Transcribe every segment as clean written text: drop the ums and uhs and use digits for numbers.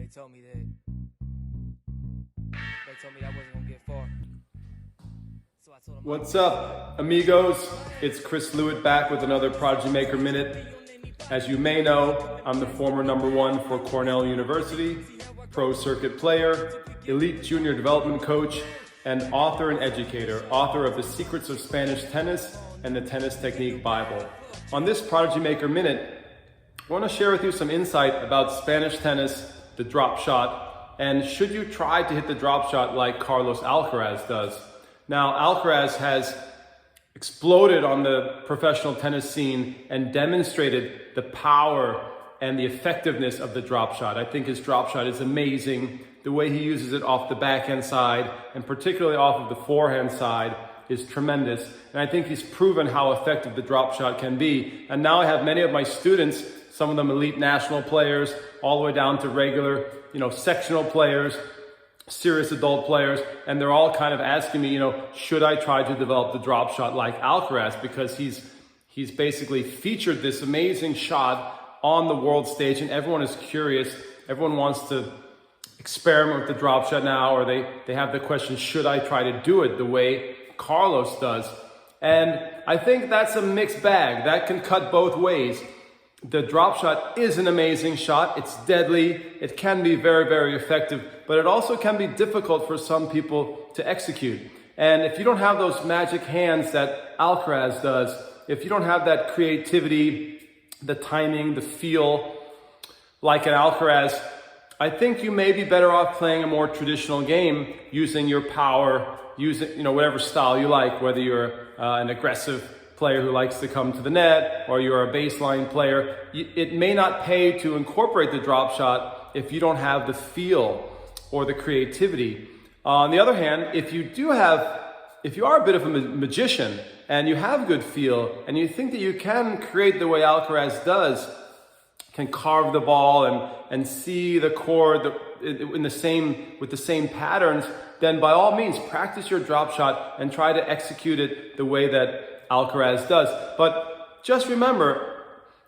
They told me that wasn't gonna get far. So I told them, What's up, amigos? It's Chris Lewitt back with another Prodigy Maker Minute. As you may know, I'm the former #1 for Cornell University, pro circuit player, elite junior development coach, and author and educator, author of The Secrets of Spanish Tennis and the Tennis Technique Bible. On this Prodigy Maker Minute, I want to share with you some insight about Spanish tennis, the drop shot, and should you try to hit the drop shot like Carlos Alcaraz does. Now, Alcaraz has exploded on the professional tennis scene and demonstrated the power and the effectiveness of the drop shot. I think his drop shot is amazing. The way he uses it off the backhand side, and particularly off of the forehand side, is tremendous. And I think he's proven how effective the drop shot can be. And now I have many of my students, some of them elite national players, all the way down to regular, sectional players, serious adult players, and they're all kind of asking me, should I try to develop the drop shot like Alcaraz? Because he's basically featured this amazing shot on the world stage, and everyone is curious. Everyone wants to experiment with the drop shot now, or they have the question, should I try to do it the way Carlos does? And I think that's a mixed bag. That can cut both ways. The drop shot is an amazing shot. It's deadly. It can be very, very effective, but it also can be difficult for some people to execute. And if you don't have those magic hands that Alcaraz does, if you don't have that creativity, the timing, the feel like an Alcaraz, I think you may be better off playing a more traditional game, using your power, using whatever style you like, whether you're an aggressive player who likes to come to the net, or you're a baseline player. It may not pay to incorporate the drop shot if you don't have the feel or the creativity. On the other hand, if you are a bit of a magician and you have good feel and you think that you can create the way Alcaraz does, can carve the ball and see the court with the same patterns, then by all means practice your drop shot and try to execute it the way that Alcaraz does. But just remember,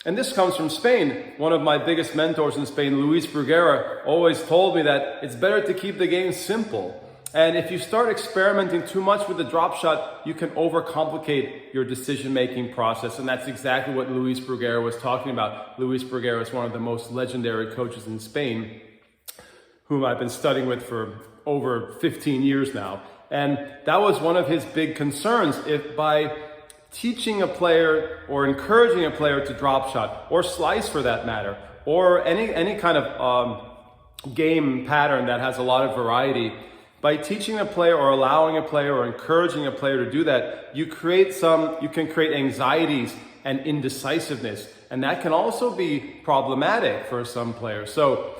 and this comes from Spain, one of my biggest mentors in Spain, Luis Bruguera, always told me that it's better to keep the game simple. And if you start experimenting too much with the drop shot, you can overcomplicate your decision-making process. And that's exactly what Luis Bruguera was talking about. Luis Bruguera is one of the most legendary coaches in Spain, whom I've been studying with for over 15 years now. And that was one of his big concerns. If by teaching a player or encouraging a player to drop shot, or slice for that matter, or any kind of game pattern that has a lot of variety, by teaching a player or allowing a player or encouraging a player to do that, you can create anxieties and indecisiveness. And that can also be problematic for some players. So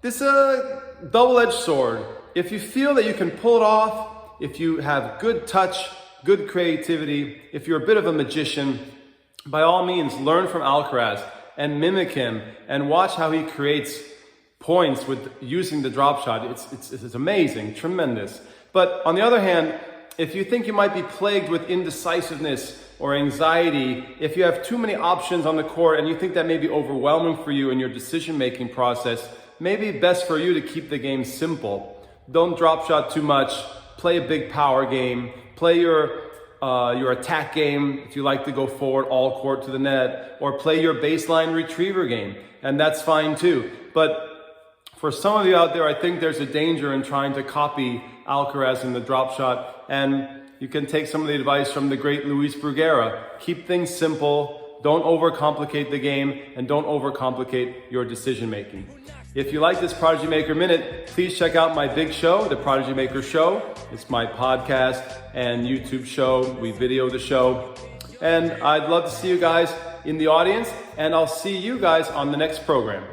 this is a double-edged sword. If you feel that you can pull it off, if you have good touch, good creativity, if you're a bit of a magician, by all means learn from Alcaraz and mimic him and watch how he creates points with using the drop shot. It's amazing, tremendous. But on the other hand, if you think you might be plagued with indecisiveness or anxiety, if you have too many options on the court and you think that may be overwhelming for you in your decision-making process, maybe best for you to keep the game simple. Don't drop shot too much. Play a big power game. Play your attack game if you like to go forward all court to the net, or play your baseline retriever game, and that's fine too. But for some of you out there, I think there's a danger in trying to copy Alcaraz in the drop shot, and you can take some of the advice from the great Luis Bruguera. Keep things simple, don't overcomplicate the game, and don't overcomplicate your decision making. If you like this Prodigy Maker Minute, please check out my big show, The Prodigy Maker Show. It's my podcast and YouTube show. We video the show. And I'd love to see you guys in the audience, and I'll see you guys on the next program.